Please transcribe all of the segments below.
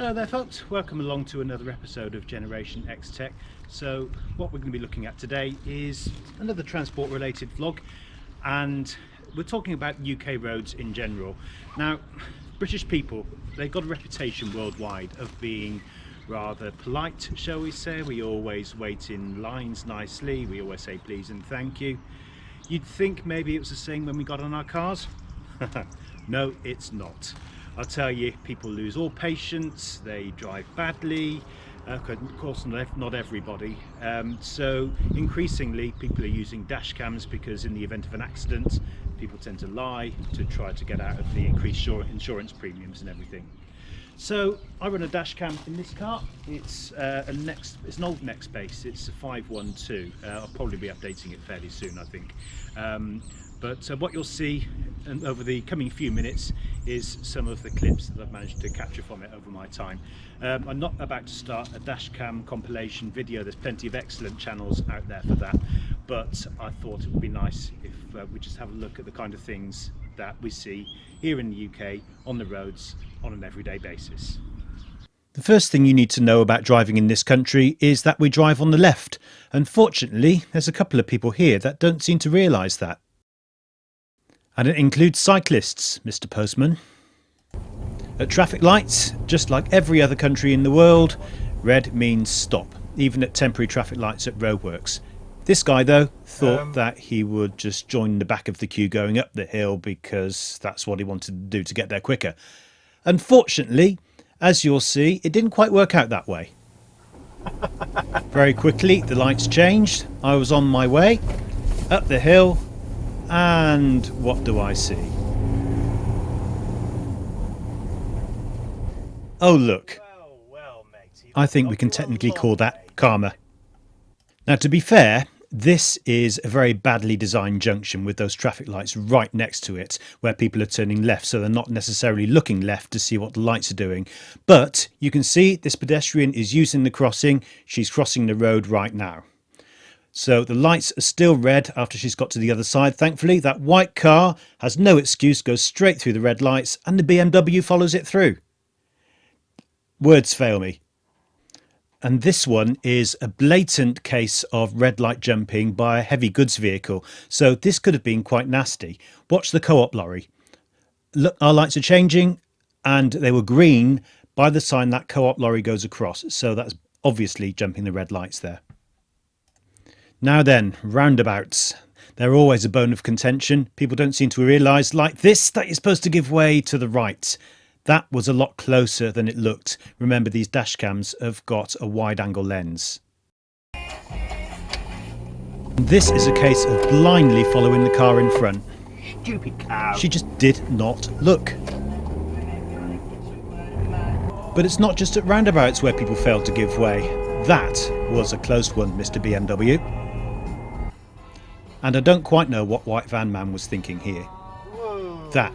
Hello there folks, welcome along to another episode of Generation X Tech. So what we're going to be looking at today is another transport related vlog, and we're talking about UK roads in general. Now, British people, they've got a reputation worldwide of being rather polite, shall we say. We always wait in lines nicely, we always say please and thank you. You'd think maybe it was the same when we got on our cars. No, it's not. I'll tell you, people lose all patience, they drive badly, of course not everybody. So increasingly people are using dash cams because in the event of an accident, people tend to lie to try to get out of the increased insurance premiums and everything. So I run a dash cam in this car. It's it's an old Nextbase, it's a 512. I'll probably be updating it fairly soon, I think. But what you'll see over the coming few minutes is some of the clips that I've managed to capture from it over my time. I'm not about to start a dashcam compilation video. There's plenty of excellent channels out there for that, but I thought it would be nice if we just have a look at the kind of things that we see here in the UK on the roads on an everyday basis. The first thing you need to know about driving in this country is that we drive on the left. Unfortunately, there's a couple of people here that don't seem to realise that. And it includes cyclists, Mr. Postman. At traffic lights, just like every other country in the world, red means stop, even at temporary traffic lights at roadworks. This guy, though, thought that he would just join the back of the queue going up the hill because that's what he wanted to do to get there quicker. Unfortunately, as you'll see, it didn't quite work out that way. Very quickly, the lights changed. I was on my way up the hill. And what do I see? Oh look, I think we can technically call that karma. Now, to be fair, this is a very badly designed junction with those traffic lights right next to it where people are turning left, so they're not necessarily looking left to see what the lights are doing. But you can see this pedestrian is using the crossing. She's crossing the road right now. So the lights are still red after she's got to the other side. Thankfully, that white car has no excuse, goes straight through the red lights, and the BMW follows it through. Words fail me. And this one is a blatant case of red light jumping by a heavy goods vehicle. So this could have been quite nasty. Watch the co-op lorry. Look, our lights are changing, and they were green by the time that co-op lorry goes across. So that's obviously jumping the red lights there. Now then, roundabouts. They're always a bone of contention. People don't seem to realise, like this, that you're supposed to give way to the right. That was a lot closer than it looked. Remember, these dash cams have got a wide angle lens. This is a case of blindly following the car in front. Stupid cow. She just did not look. But it's not just at roundabouts where people fail to give way. That was a close one, Mr. BMW. And I don't quite know what White Van Man was thinking here. Whoa, that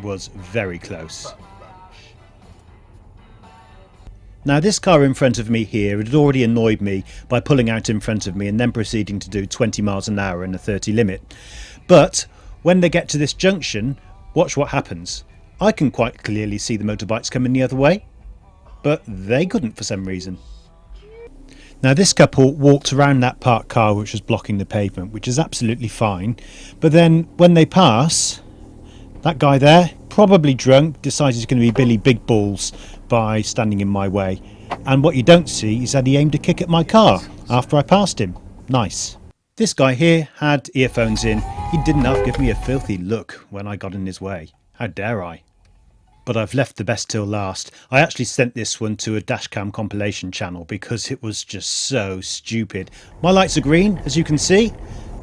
was very close. Now, this car in front of me here had already annoyed me by pulling out in front of me and then proceeding to do 20 miles an hour in a 30 limit. But when they get to this junction, watch what happens. I can quite clearly see the motorbikes coming the other way, but they couldn't for some reason. Now, this couple walked around that parked car which was blocking the pavement, which is absolutely fine. But then when they pass, that guy there, probably drunk, decides he's going to be Billy Big Balls by standing in my way. And what you don't see is that he aimed a kick at my car after I passed him. Nice. This guy here had earphones in. He did enough give me a filthy look when I got in his way. How dare I? But I've left the best till last. I actually sent this one to a dashcam compilation channel because it was just so stupid. My lights are green, as you can see.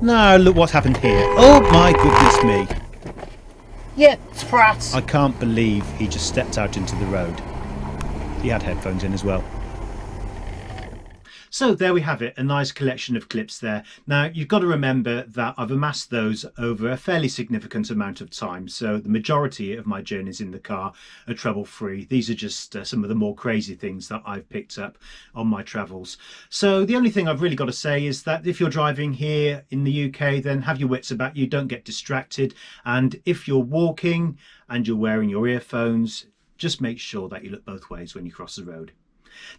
Now look what happened here. Oh my goodness me. Yeah, sprat. I can't believe he just stepped out into the road. He had headphones in as well. So there we have it, a nice collection of clips there. Now, you've got to remember that I've amassed those over a fairly significant amount of time. So the majority of my journeys in the car are trouble-free. These are just some of the more crazy things that I've picked up on my travels. So the only thing I've really got to say is that if you're driving here in the UK, then have your wits about you, don't get distracted. And if you're walking and you're wearing your earphones, just make sure that you look both ways when you cross the road.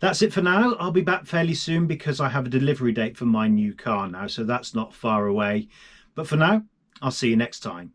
That's it for now. I'll be back fairly soon because I have a delivery date for my new car now, so that's not far away. But for now, I'll see you next time.